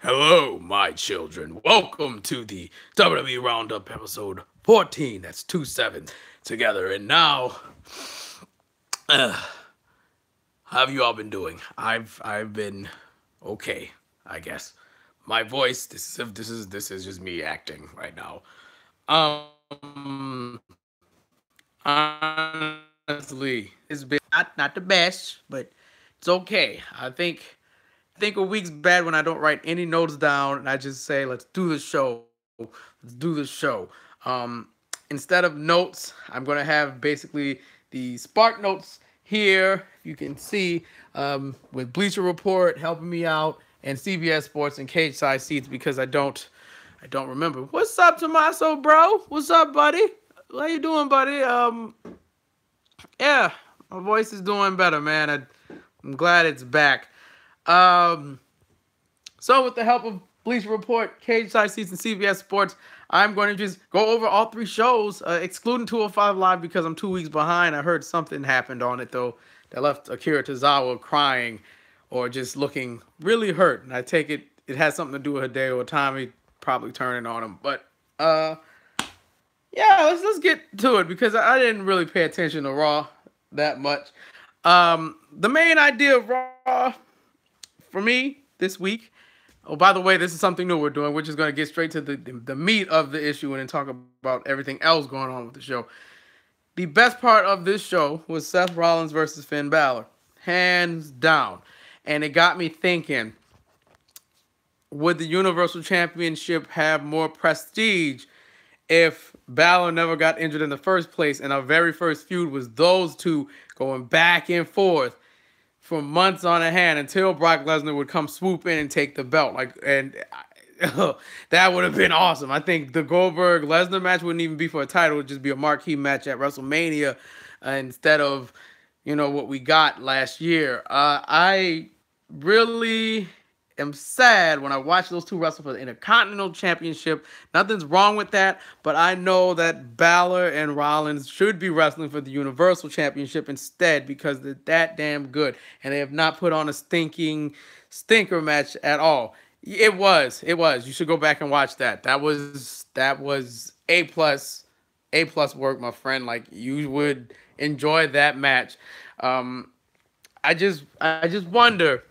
Hello, my children. Welcome to the WWE Roundup episode 14. That's 2 7 together. And now, how have you all been doing? I've been okay, I guess. My voice. This is just me acting right now. Honestly, it's been not the best, but it's okay. I think a week's bad when I don't write any notes down and I just say, let's do the show. Let's do the show. Instead of notes, I'm going to have basically the Spark Notes here. You can see with Bleacher Report helping me out and CBS Sports and Cage Side Seats because I don't remember. What's up, Tommaso, bro? What's up, buddy? How you doing, buddy? Yeah, my voice is doing better, man. I'm glad it's back. Um, so with the help of Bleacher Report, Cage Side Seats, and CBS Sports, I'm going to just go over all three shows, excluding 205 Live because I'm 2 weeks behind. I heard something happened on it, though, that left Akira Tozawa crying or just looking really hurt. And I take it has something to do with Hideo Itami probably turning on him. But, yeah, let's get to it because I didn't really pay attention to Raw that much. The main idea of Raw for me this week. Oh, by the way, this is something new we're doing. We're just going to get straight to the meat of the issue and then talk about everything else going on with the show. The best part of this show was Seth Rollins versus Finn Balor. Hands down. And it got me thinking, would the Universal Championship have more prestige if Balor never got injured in the first place and our very first feud was those two going back and forth for months on hand until Brock Lesnar would come swoop in and take the belt. That would have been awesome. I think the Goldberg-Lesnar match wouldn't even be for a title. It would just be a marquee match at WrestleMania instead of, what we got last year. I really am sad when I watch those two wrestle for the Intercontinental Championship. Nothing's wrong with that, but I know that Balor and Rollins should be wrestling for the Universal Championship instead because they're that damn good, and they have not put on a stinker match at all. It was. You should go back and watch that. That was A plus work, my friend. Like, you would enjoy that match. I just wonder.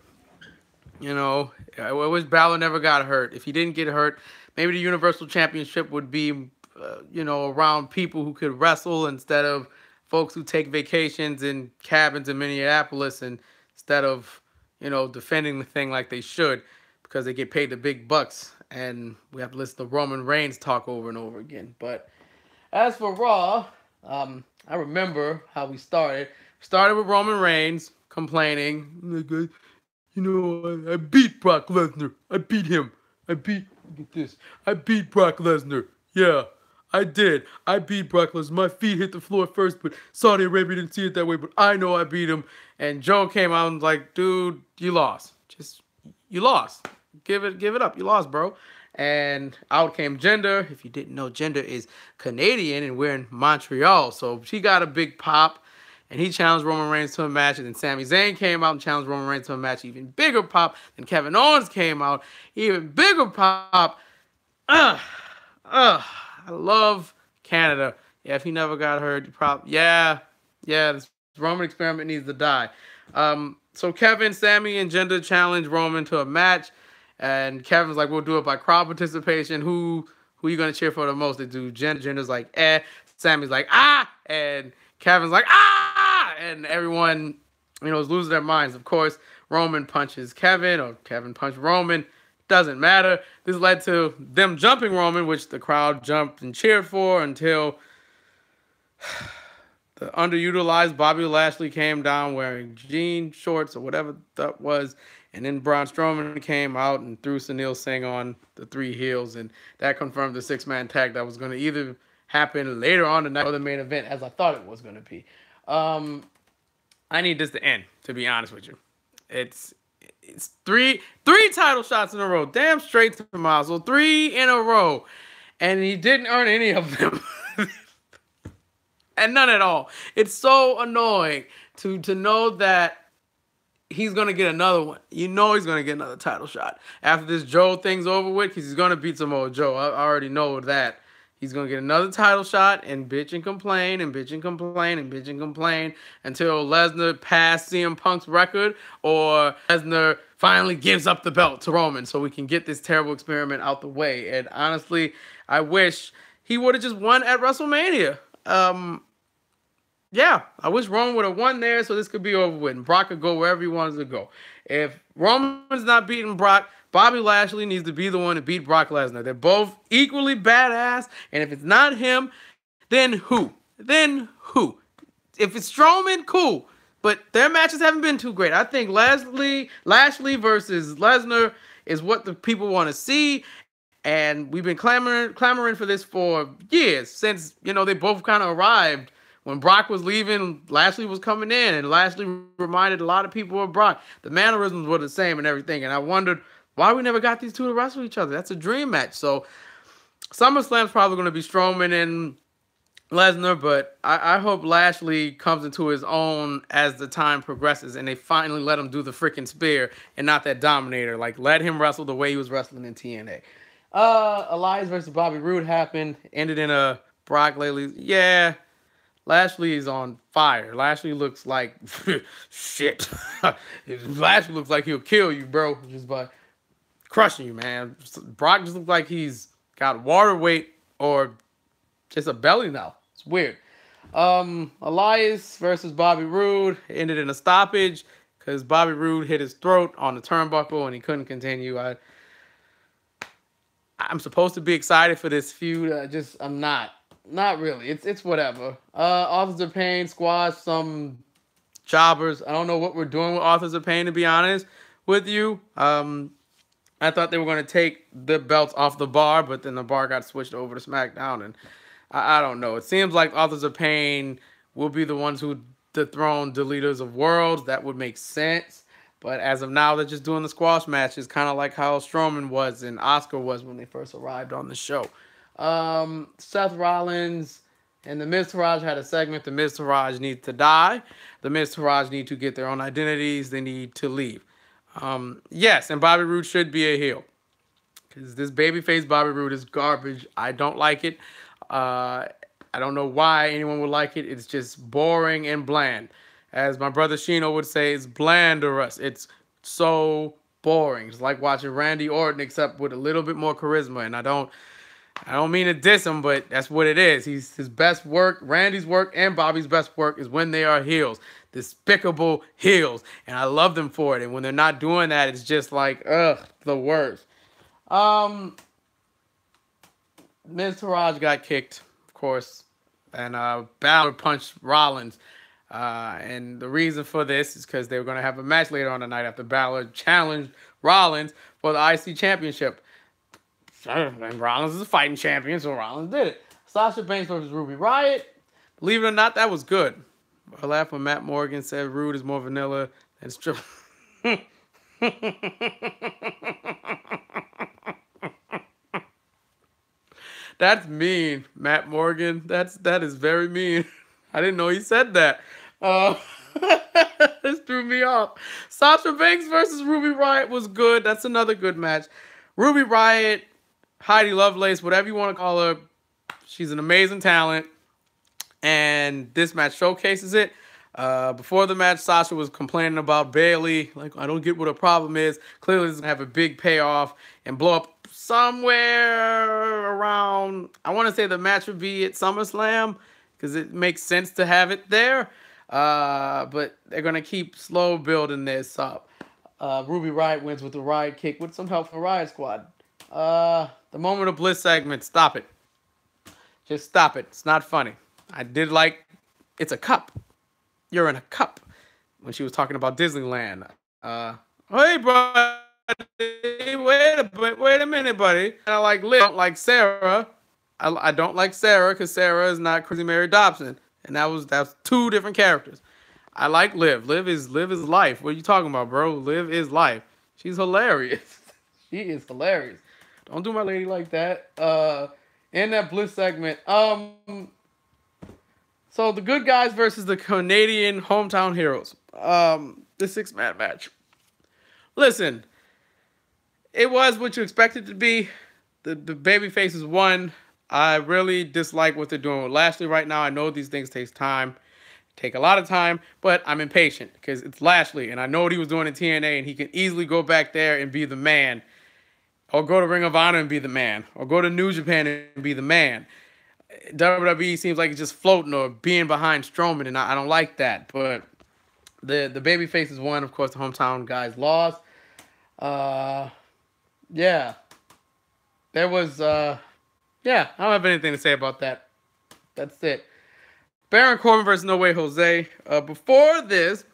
I wish Balor never got hurt. If he didn't get hurt, maybe the Universal Championship would be, around people who could wrestle instead of folks who take vacations in cabins in Minneapolis and instead of, defending the thing like they should because they get paid the big bucks and we have to listen to Roman Reigns talk over and over again. But as for Raw, I remember how we started. We started with Roman Reigns complaining, I beat Brock Lesnar. I beat him. Look at this. I beat Brock Lesnar. Yeah, I did. I beat Brock Lesnar. My feet hit the floor first, but Saudi Arabia didn't see it that way, but I know I beat him. And Joe came out and was like, dude, you lost. You lost. Give it up. You lost, bro. And out came Jinder. If you didn't know, Jinder is Canadian and we're in Montreal. So she got a big pop. And he challenged Roman Reigns to a match. And then Sami Zayn came out and challenged Roman Reigns to a match. Even bigger pop. Then Kevin Owens came out. Even bigger pop. I love Canada. Yeah, if he never got hurt, this Roman experiment needs to die. So Kevin, Sami, and Jinder challenged Roman to a match. And Kevin's like, we'll do it by crowd participation. Who are you going to cheer for the most? They do Jinder. Jinder's like, eh. Sami's like, ah. And Kevin's like, ah. And everyone, is losing their minds. Of course, Roman punches Kevin or Kevin punched Roman. Doesn't matter. This led to them jumping Roman, which the crowd jumped and cheered for until the underutilized Bobby Lashley came down wearing jean shorts or whatever that was. And then Braun Strowman came out and threw Sunil Singh on the three heels. And that confirmed the six-man tag that was going to either happen later on tonight or the main event as I thought it was going to be. I need this to end, to be honest with you. It's three title shots in a row. Damn straight, Tommaso. 3 in a row. And he didn't earn any of them. And none at all. It's so annoying to know that he's gonna get another one. You know he's gonna get another title shot after this Joe thing's over with, because he's gonna beat some old Joe. I already know that. He's gonna get another title shot and bitch and complain and bitch and complain and bitch and complain until Lesnar passed CM Punk's record or Lesnar finally gives up the belt to Roman so we can get this terrible experiment out the way. And honestly, I wish he would have just won at WrestleMania. Yeah, I wish Roman would have won there so this could be over with and Brock could go wherever he wants to go. If Roman's not beating Brock, Bobby Lashley needs to be the one to beat Brock Lesnar. They're both equally badass, and if it's not him, then who? Then who? If it's Strowman, cool. But their matches haven't been too great. I think Lashley versus Lesnar is what the people want to see. And we've been clamoring for this for years since, they both kind of arrived. When Brock was leaving, Lashley was coming in, and Lashley reminded a lot of people of Brock. The mannerisms were the same and everything, and I wondered why we never got these two to wrestle each other. That's a dream match. So SummerSlam's probably going to be Strowman and Lesnar, but I hope Lashley comes into his own as the time progresses, and they finally let him do the freaking spear and not that Dominator. Like, let him wrestle the way he was wrestling in TNA. Elias versus Bobby Roode happened, ended in a Brock lately. Yeah. Lashley is on fire. Lashley looks like shit. Lashley looks like he'll kill you, bro, just by crushing you, man. Brock just looks like he's got water weight or just a belly now. It's weird. Elias versus Bobby Roode ended in a stoppage because Bobby Roode hit his throat on the turnbuckle and he couldn't continue. I'm supposed to be excited for this feud. I'm not. Not really. It's whatever. Authors of Pain squash some jobbers. I don't know what we're doing with Authors of Pain, to be honest with you. I thought they were going to take the belts off the bar, but then the bar got switched over to SmackDown, and I don't know. It seems like Authors of Pain will be the ones who dethrone Deleters of Worlds. That would make sense. But as of now, they're just doing the squash matches, kind of like how Strowman was and Oscar was when they first arrived on the show. Seth Rollins and the Miz Taraj had a segment. The Miz Taraj need to die. The Miz Taraj need to get their own identities. They need to leave. Yes, and Bobby Roode should be a heel, because this babyface Bobby Roode is garbage. I don't like it. I don't know why anyone would like it. It's just boring and bland. As my brother Shino would say, it's blanderous. It's so boring. It's like watching Randy Orton, except with a little bit more charisma. And I don't mean to diss him, but that's what it is. His best work, Randy's work, and Bobby's best work is when they are heels. Despicable heels. And I love them for it. And when they're not doing that, it's just like, ugh, the worst. Miz Taraj got kicked, of course. And Balor punched Rollins. And the reason for this is because they were going to have a match later on the night after Balor challenged Rollins for the IC Championship. And Rollins is a fighting champion, so Rollins did it. Sasha Banks versus Ruby Riott. Believe it or not, that was good. I laughed when Matt Morgan said Rude is more vanilla than strip. That's mean, Matt Morgan. That is very mean. I didn't know he said that. This threw me off. Sasha Banks versus Ruby Riott was good. That's another good match. Ruby Riott, Heidi Lovelace, whatever you want to call her, she's an amazing talent, and this match showcases it. Before the match, Sasha was complaining about Bayley, like, I don't get what her problem is. Clearly, it's going to have a big payoff and blow up somewhere around, I want to say the match would be at SummerSlam, because it makes sense to have it there. But they're going to keep slow building this up. Ruby Riott wins with the Riott kick with some help from Riott Squad. The Moment of Bliss segment, stop it. Just stop it. It's not funny. I did like, it's a cup. You're in a cup. When she was talking about Disneyland. Hey, buddy. Wait a minute, buddy. I like Liv, don't like Sarah. I don't like Sarah because Sarah is not Crazy Mary Dobson. And that's two different characters. I like Liv. Liv is life. What are you talking about, bro? Liv is life. She's hilarious. She is hilarious. Don't do my lady like that. In that Bliss segment. So the good guys versus the Canadian hometown heroes. the 6-man match. Listen, it was what you expected it to be. The baby faces won. I really dislike what they're doing with Lashley right now. I know these things take a lot of time, but I'm impatient because it's Lashley, and I know what he was doing in TNA, and he can easily go back there and be the man, or go to Ring of Honor and be the man, or go to New Japan and be the man. WWE seems like it's just floating or being behind Strowman, and I don't like that. But the baby faces won. Of course, the hometown guys lost. Yeah. There was, yeah, I don't have anything to say about that. That's it. Baron Corbin versus No Way Jose. Before this,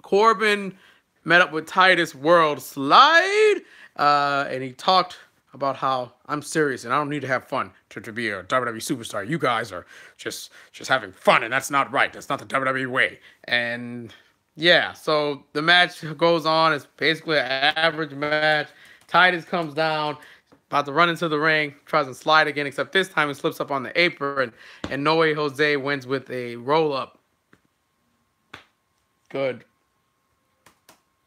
Corbin met up with Titus World Slide, and he talked about how I'm serious and I don't need to have fun to be a WWE superstar. You guys are just having fun, and that's not right. That's not the WWE way. And yeah, so the match goes on. It's basically an average match. Titus comes down, about to run into the ring, tries to slide again, except this time he slips up on the apron, and No Way Jose wins with a roll-up. Good.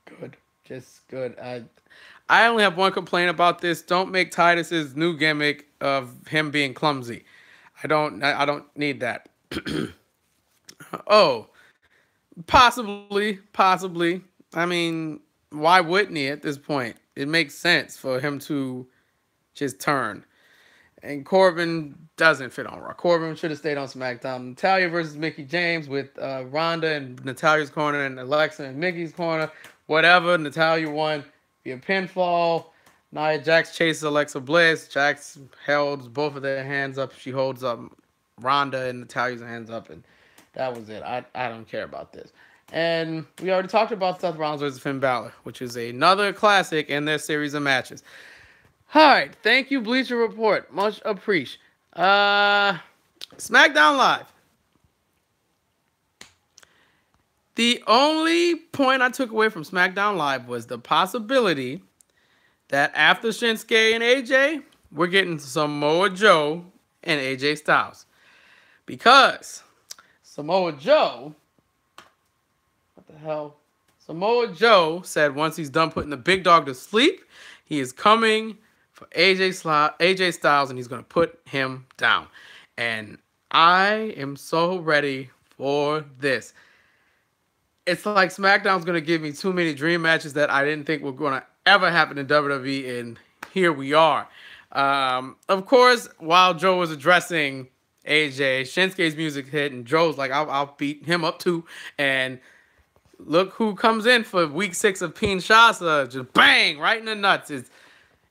Good. Just good. I only have one complaint about this. Don't make Titus's new gimmick of him being clumsy. I don't need that. Oh, possibly. I mean, why wouldn't he at this point? It makes sense for him to just turn. And Corbin doesn't fit on Raw. Corbin should have stayed on SmackDown. Natalya versus Mickie James with Ronda in Natalya's corner and Alexa in Mickey's corner. Whatever. Natalya won via pinfall. Nia Jax chases Alexa Bliss. Jax held both of their hands up. She holds up Ronda and Natalya's hands up. And that was it. I don't care about this. And we already talked about Seth Rollins versus Finn Balor, which is another classic in their series of matches. All right, thank you, Bleacher Report. Much appreciated. SmackDown Live. The only point I took away from SmackDown Live was the possibility that after Shinsuke and AJ, we're getting Samoa Joe and AJ Styles. Because Samoa Joe... What the hell? Samoa Joe said once he's done putting the big dog to sleep, he is coming for AJ Styles, and he's going to put him down. And I am so ready for this. It's like SmackDown's going to give me too many dream matches that I didn't think were going to ever happen in WWE, and here we are. Of course, while Joe was addressing AJ, Shinsuke's music hit, and Joe's like, I'll beat him up too. And look who comes in for week 6 of Peenshasa. Just bang, right in the nuts.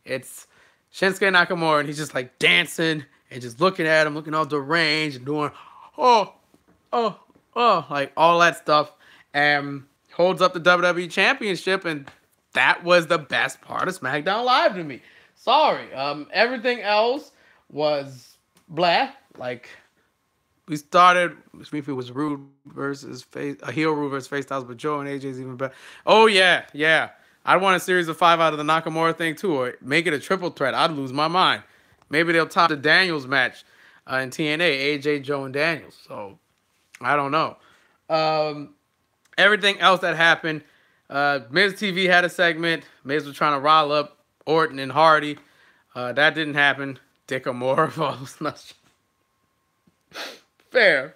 It's Shinsuke Nakamura, and he's just like dancing and just looking at him, looking all deranged and doing, like all that stuff. And holds up the WWE Championship, and that was the best part of SmackDown Live to me. Sorry. Everything else was blah. Like, we started, it was Rude versus Face, a heel Rude versus Face Styles, but Joe and AJ's even better. Oh, yeah. I'd want a series of 5 out of the Nakamura thing, too, or make it a triple threat. I'd lose my mind. Maybe they'll top the Daniels match in TNA, AJ, Joe, and Daniels. So, I don't know. Everything else that happened, Miz TV had a segment. Miz was trying to rile up Orton and Hardy. That didn't happen. Dick or more of all those nuts. Fair.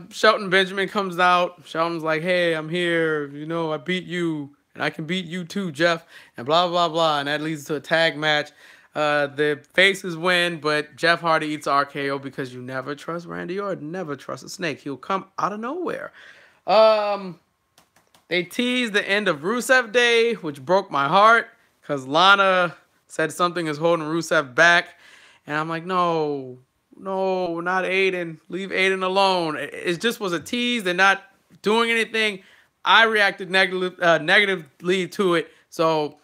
Shelton Benjamin comes out. Shelton's like, hey, I'm here. You know, I beat you, and I can beat you too, Jeff, and blah, blah, blah. And that leads to a tag match. The faces win, but Jeff Hardy eats RKO because you never trust Randy Orton. Never trust a snake. He'll come out of nowhere. They teased the end of Rusev Day, which broke my heart because Lana said something is holding Rusev back. And I'm like, no, not Aiden. Leave Aiden alone. It just was a tease. They're not doing anything. I reacted negatively to it. So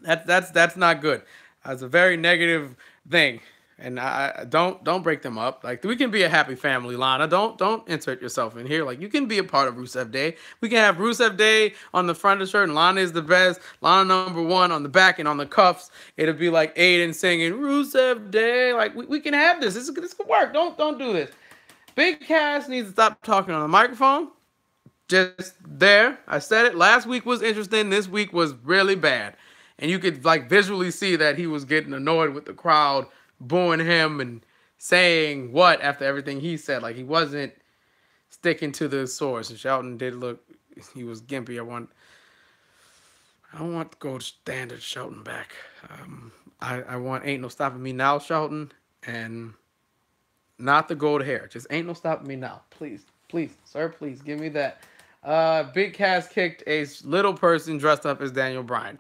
that's not good. That's a very negative thing. And I don't break them up. Like, we can be a happy family, Lana. Don't insert yourself in here. Like, you can be a part of Rusev Day. We can have Rusev Day on the front of the shirt, and Lana is the best. Lana #1 on the back and on the cuffs. It'll be like Aiden singing Rusev Day. Like, we can have this. This could work. Don't do this. Big Cass needs to stop talking on the microphone. just there. I said it. Last week was interesting. This week was really bad. And you could like visually see that he was getting annoyed with the crowd booing him and saying what after everything he said. Like he wasn't sticking to the source. And Shelton did look, he was gimpy. I don't want the gold standard Shelton back. I want Ain't No Stopping Me Now Shelton, and not the gold hair. Just Ain't No Stopping Me Now. Please, please, sir, please give me that. Big Cass kicked a little person dressed up as Daniel Bryan.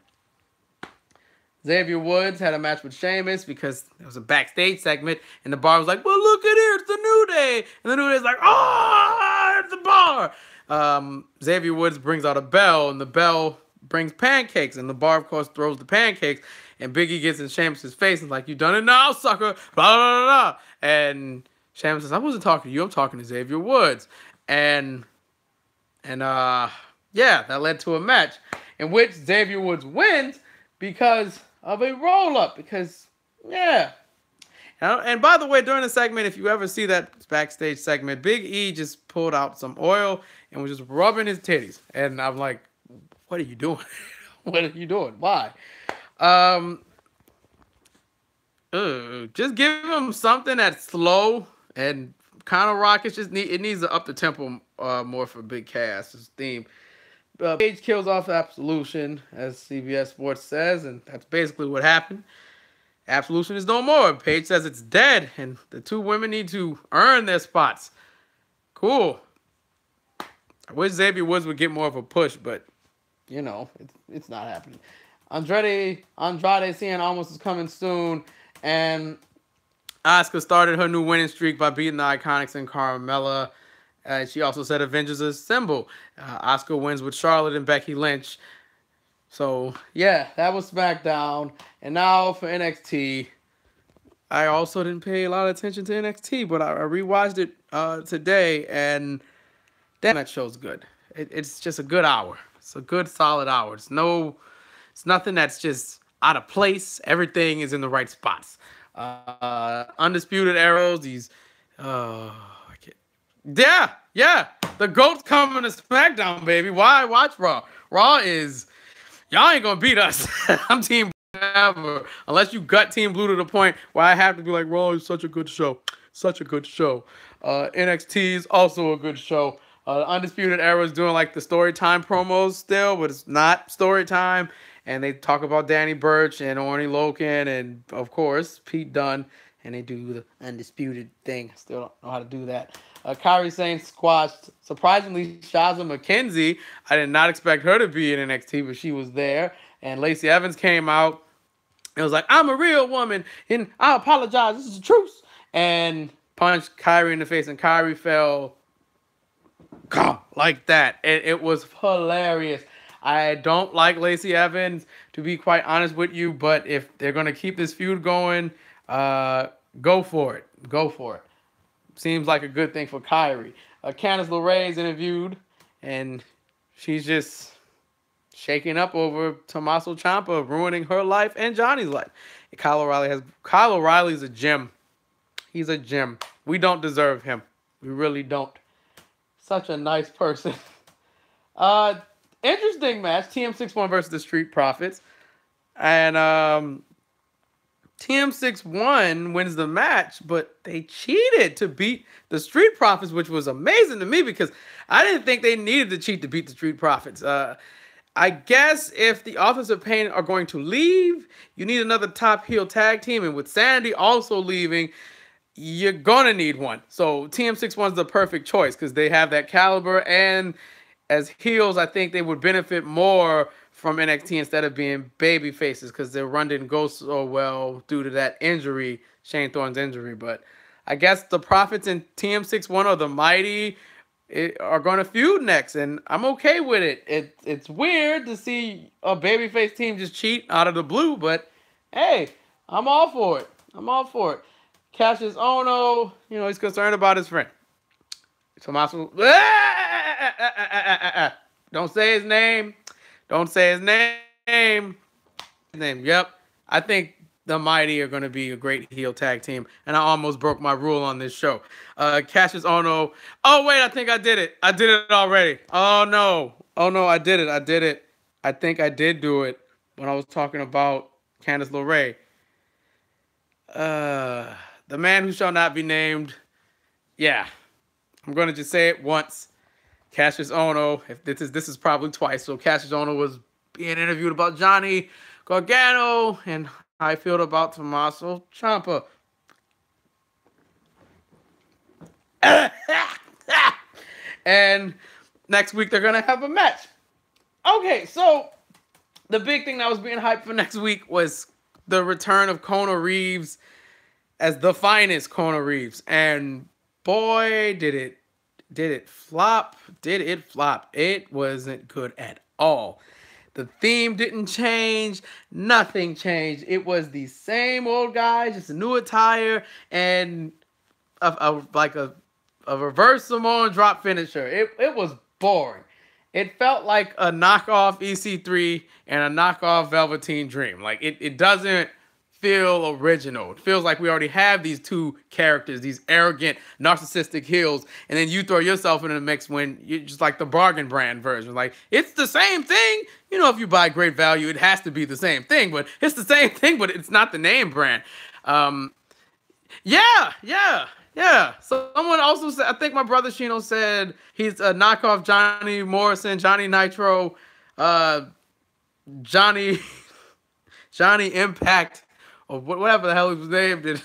Xavier Woods had a match with Sheamus because it was a backstage segment, and the bar was like, well, look at here, it's the New Day. And the New Day's like, oh, it's the bar. Xavier Woods brings out a bell, and the bell brings pancakes, and the bar, of course, throws the pancakes, and Biggie gets in Sheamus' face and is like, you done it now, sucker, blah, blah, blah, blah. And Sheamus says, I wasn't talking to you, I'm talking to Xavier Woods. And yeah, that led to a match in which Xavier Woods wins because of a roll-up, because, yeah. And by the way, during the segment, if you ever see that backstage segment, Big E just pulled out some oil and was just rubbing his titties. And I'm like, what are you doing? What are you doing? Why? Just give him something that's slow and kind of rockish. It needs to up the tempo more for Big Cass's theme. Paige kills off Absolution, as CBS Sports says, and that's basically what happened. Absolution is no more. Paige says it's dead, and the two women need to earn their spots. Cool. I wish Xavier Woods would get more of a push, but, you know, it's not happening. Andrade Cien almost is coming soon, and Asuka started her new winning streak by beating the Iconics and Carmella. She also said Avengers Assemble. Asuka wins with Charlotte and Becky Lynch. So, yeah, that was SmackDown. And now for NXT. I also didn't pay a lot of attention to NXT, but I rewatched it today, and damn, that show's good. It's just a good hour. It's a good, solid hour. It's nothing that's just out of place. Everything is in the right spots. Undisputed Arrows, these... Yeah. The GOAT's coming to SmackDown, baby. Why watch Raw? Raw is... Y'all ain't gonna beat us. I'm Team Blue ever. Unless you gut Team Blue to the point where I have to be like, Raw is such a good show. Such a good show. NXT is also a good show. Undisputed Era is doing like the story time promos still, but it's not story time. And they talk about Danny Burch and Orny Loken and, of course, Pete Dunne. And they do the Undisputed thing. Still don't know how to do that. Kairi Sane squashed, surprisingly, Shazza McKenzie. I did not expect her to be in NXT, but she was there. And Lacey Evans came out. It was like, I'm a real woman, and I apologize. This is the truth. And punched Kairi in the face, and Kairi fell like that. And it was hilarious. I don't like Lacey Evans, to be quite honest with you, but if they're going to keep this feud going, go for it. Go for it. Seems like a good thing for Kairi. Candice LeRae is interviewed, and she's just shaking up over Tommaso Ciampa ruining her life and Johnny's life. And Kyle O'Reilly's a gem. He's a gem. We don't deserve him. We really don't. Such a nice person. Interesting match. TM61 versus the Street Profits. And TM61 wins the match, but they cheated to beat the Street Profits, which was amazing to me because I didn't think they needed to cheat to beat the Street Profits. I guess if the Authors of Pain are going to leave, you need another top heel tag team, and with Sandy also leaving, you're going to need one. So TM61 is the perfect choice because they have that caliber, and as heels, I think they would benefit more from NXT instead of being baby faces because their run didn't go so well due to that injury, Shane Thorne's injury. But I guess the Profits and TM61 or the Mighty are going to feud next, and I'm okay with it. It's weird to see a babyface team just cheat out of the blue, but hey, I'm all for it. I'm all for it. Cassius Ohno, he's concerned about his friend. Tommaso, don't say his name. Don't say his name. Yep. I think the Mighty are going to be a great heel tag team, and I almost broke my rule on this show. Cassius Ohno. Oh wait, I think I did it. I did it already. Oh no. Oh no, I did it. I did it. I think I did do it when I was talking about Candice LeRae. The man who shall not be named. Yeah, I'm going to just say it once. Cassius Ohno. If this is probably twice. So Cassius Ohno was being interviewed about Johnny Gargano and how I feel about Tommaso Ciampa. And next week they're gonna have a match. Okay, so the big thing that was being hyped for next week was the return of Kona Reeves as the finest Kona Reeves, and boy, did it flop? Did it flop? It wasn't good at all. The theme didn't change. Nothing changed. It was the same old guy, just a new attire and a reverse Samoan drop finisher. It was boring. It felt like a knockoff EC3 and a knockoff Velveteen Dream. Like it doesn't feel original. It feels like we already have these two characters, these arrogant, narcissistic heels, and then you throw yourself into the mix when you're just like the bargain brand version. Like, it's the same thing. You know, if you buy Great Value, it has to be the same thing, but it's the same thing, but it's not the name brand. Yeah. Someone also said, I think my brother Shino said he's a knockoff Johnny Morrison, Johnny Nitro, Johnny Impact, or whatever the hell he was named.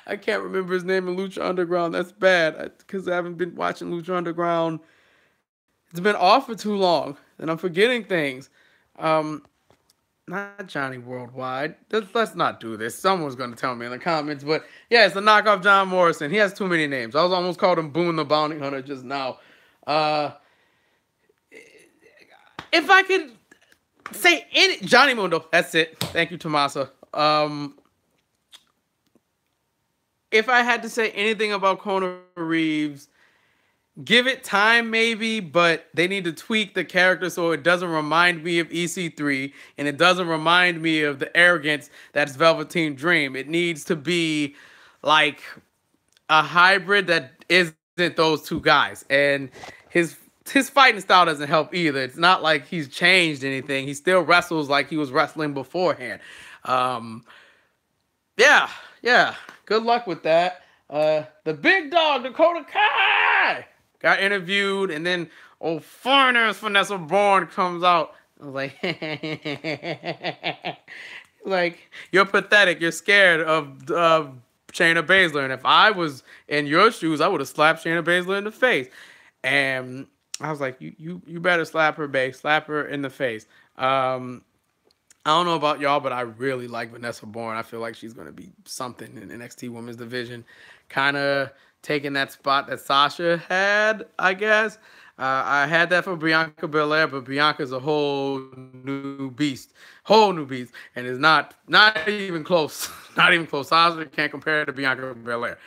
I can't remember his name in Lucha Underground. That's bad because I haven't been watching Lucha Underground. It's been off for too long, and I'm forgetting things. Not Johnny Worldwide. Let's not do this. Someone's going to tell me in the comments. But yeah, it's a knockoff John Morrison. He has too many names. I was almost called him Boone the Bounty Hunter just now. If I could say any... Johnny Mundo. That's it. Thank you, Tommaso. If I had to say anything about Kona Reeves... Give it time, maybe, but they need to tweak the character so it doesn't remind me of EC3 and it doesn't remind me of the arrogance that's Velveteen Dream. It needs to be like a hybrid that isn't those two guys. And his fighting style doesn't help either. It's not like he's changed anything. He still wrestles like he was wrestling beforehand. Yeah. Good luck with that. The big dog, Dakota Kai, got interviewed, and then old foreigners Vanessa Bourne comes out. I was like, like, you're pathetic. You're scared of Shayna Baszler. And if I was in your shoes, I would have slapped Shayna Baszler in the face. And I was like, you better slap her, babe. Slap her in the face. I don't know about y'all, but I really like Vanessa Bourne. I feel like she's going to be something in NXT Women's Division. Kind of taking that spot that Sasha had, I guess. I had that for Bianca Belair, but Bianca's a whole new beast. And is not even close. Not even close. Sasha can't compare to Bianca Belair.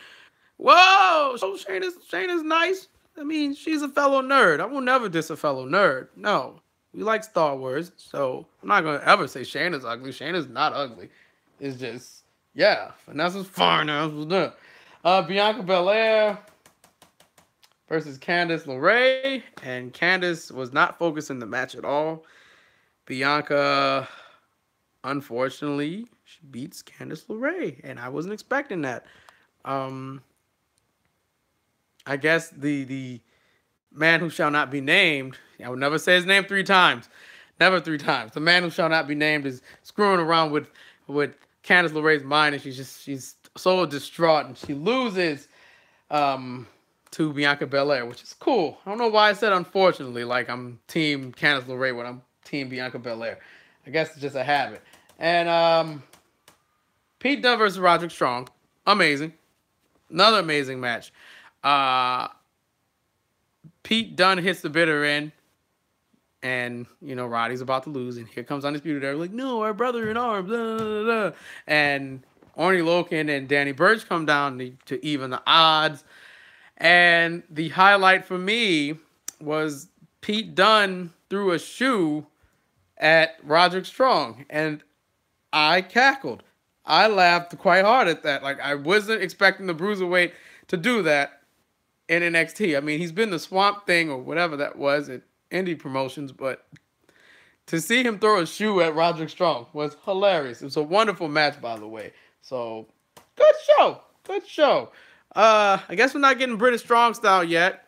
Whoa! So Shayna's nice. I mean, she's a fellow nerd. I will never diss a fellow nerd. No. We like Star Wars, so I'm not going to ever say Shayna's ugly. Shayna's not ugly. It's just, yeah, Vanessa's fine. Bianca Belair versus Candice LeRae, and Candice was not focused in the match at all. Bianca, unfortunately, she beats Candice LeRae, and I wasn't expecting that. I guess the man who shall not be named, I would never say his name 3 times. Never 3 times. The man who shall not be named is screwing around with Candice LeRae's mind, and she's so distraught, and she loses to Bianca Belair, which is cool. I don't know why I said unfortunately, like I'm team Candice LeRae when I'm team Bianca Belair. I guess it's just a habit. And Pete Dunne versus Roderick Strong. Amazing. Another amazing match. Pete Dunne hits the bitter end, and, you know, Roddy's about to lose, and here comes Undisputed Era, like, no, our brother in arms, blah, blah, blah. And Orny Loken and Danny Burch come down to even the odds. And the highlight for me was Pete Dunne threw a shoe at Roderick Strong. And I cackled. I laughed quite hard at that. Like, I wasn't expecting the Bruiserweight to do that in NXT. I mean, he's been the Swamp Thing or whatever that was at indie promotions, but to see him throw a shoe at Roderick Strong was hilarious. It was a wonderful match, by the way. So, good show. Good show. I guess we're not getting British Strong Style yet.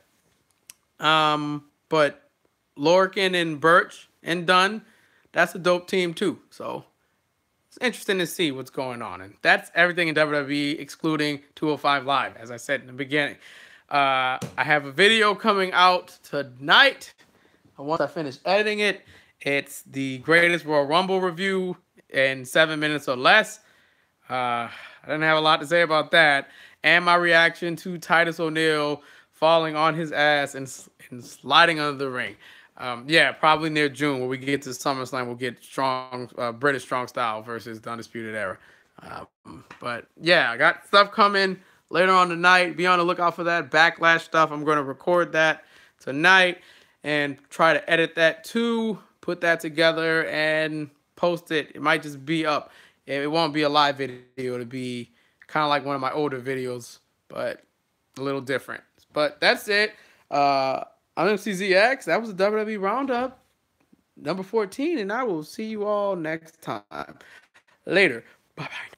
But Lorcan and Birch and Dunn, that's a dope team too. So it's interesting to see what's going on. And that's everything in WWE, excluding 205 Live, as I said in the beginning. I have a video coming out tonight. Once I finish editing it, it's the greatest Royal Rumble review in 7 minutes or less. I didn't have a lot to say about that. And my reaction to Titus O'Neil falling on his ass and sliding under the ring. Yeah, probably near June when we get to SummerSlam, we'll get strong British Strong Style versus the Undisputed Era. But yeah, I got stuff coming later on tonight. Be on the lookout for that Backlash stuff. I'm going to record that tonight and try to edit that too, put that together and post it. It might just be up. It won't be a live video. It'll be kind of like one of my older videos, but a little different. But that's it. I'm MCZX. That was the WWE Roundup, number 14, and I will see you all next time. Later. Bye-bye.